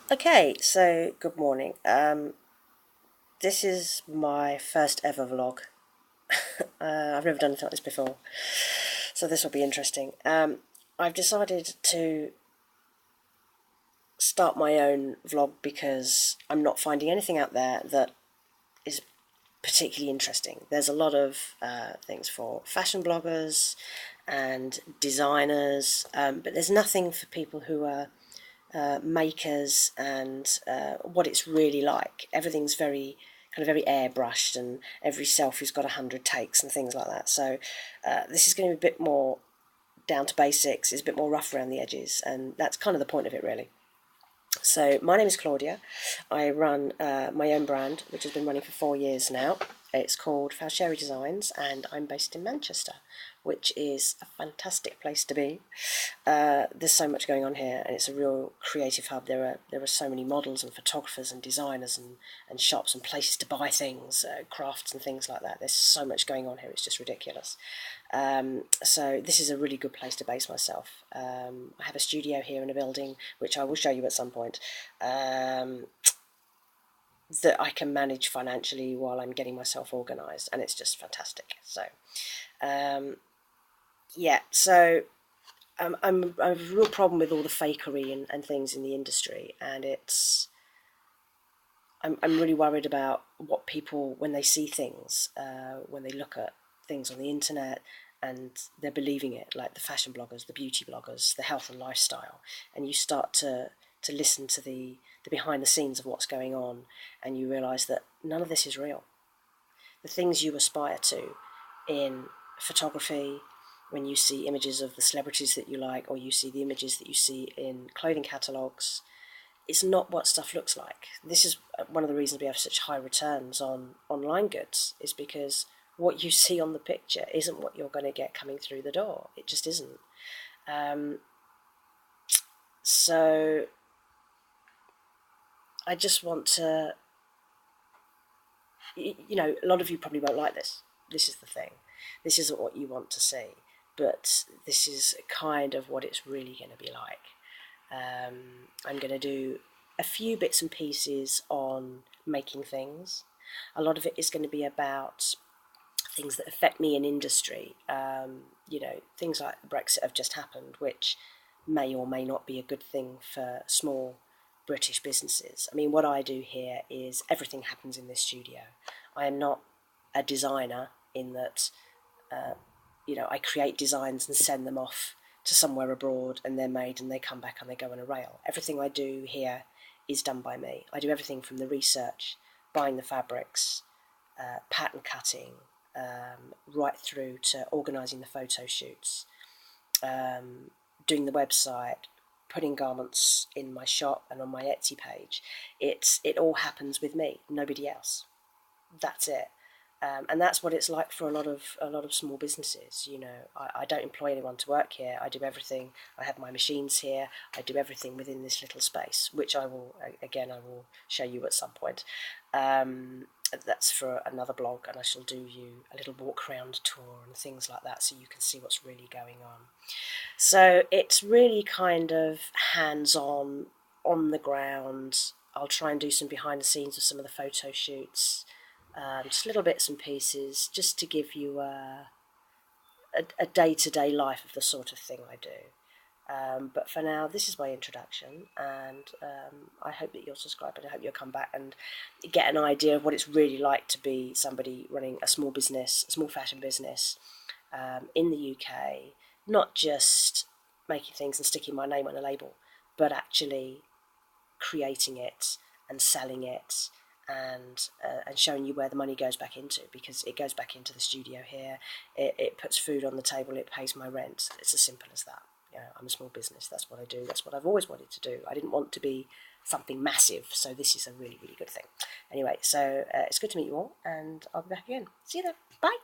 Okay, so good morning. This is my first ever vlog. I've never done anything like this before, so this will be interesting. I've decided to start my own vlog because I'm not finding anything out there that is particularly interesting. There's a lot of things for fashion bloggers and designers, but there's nothing for people who are makers and what it's really like. Everything's very airbrushed, and every selfie's got 100 takes and things like that. So this is going to be a bit more down to basics. It's a bit more rough around the edges, and that's kind of the point of it, really. So my name is Claudia. I run my own brand, which has been running for 4 years now. It's called Falcheri Designs, and I'm based in Manchester, which is a fantastic place to be. There's so much going on here, and it's a real creative hub. There are so many models and photographers and designers and shops and places to buy things, crafts and things like that. There's so much going on here. It's just ridiculous. So this is a really good place to base myself. I have a studio here in a building, which I will show you at some point, that I can manage financially while I'm getting myself organised, and it's just fantastic. So, yeah, so I have a real problem with all the fakery and things in the industry, and I'm really worried about what people, when they see things, when they look at things on the internet, and they're believing it, like the fashion bloggers, the beauty bloggers, the health and lifestyle, and you start to listen to the behind the scenes of what's going on, and you realise that none of this is real. The things you aspire to in photography, when you see images of the celebrities that you like, or you see the images that you see in clothing catalogues, it's not what stuff looks like. This is one of the reasons we have such high returns on online goods, is because what you see on the picture isn't what you're going to get coming through the door. It just isn't. So I just want to, a lot of you probably won't like this. This is the thing. This isn't what you want to see, but this is kind of what it's really going to be like. I'm going to do a few bits and pieces on making things. A lot of it is going to be about things that affect me in industry. Things like Brexit have just happened, which may or may not be a good thing for small British businesses. I mean, what I do here is everything happens in this studio. I am not a designer in that, I create designs and send them off to somewhere abroad, and they're made and they come back and they go on a rail. Everything I do here is done by me. I do everything from the research, buying the fabrics, pattern cutting, right through to organising the photo shoots, doing the website, putting garments in my shop and on my Etsy page. It all happens with me, nobody else. That's it. And that's what it's like for a lot of small businesses. I don't employ anyone to work here. I do everything. I have my machines here. I do everything within this little space, which I will show you at some point. That's for another blog, and I shall do you a little walk around tour and things like that, so you can see what's really going on. So it's really kind of hands-on, on the ground. I'll try and do some behind the scenes of some of the photo shoots, just little bits and pieces, just to give you a day-to-day life of the sort of thing I do. But for now, this is my introduction, and I hope that you'll subscribe, and I hope you'll come back and get an idea of what it's really like to be somebody running a small business, a small fashion business, in the UK, not just making things and sticking my name on a label, but actually creating it and selling it, and showing you where the money goes back into, because it goes back into the studio here. It puts food on the table. It pays my rent. It's as simple as that. I'm a small business. That's what I do. That's what I've always wanted to do. I didn't want to be something massive, so this is a really, really good thing. Anyway, so it's good to meet you all, and I'll be back again. See you then. Bye.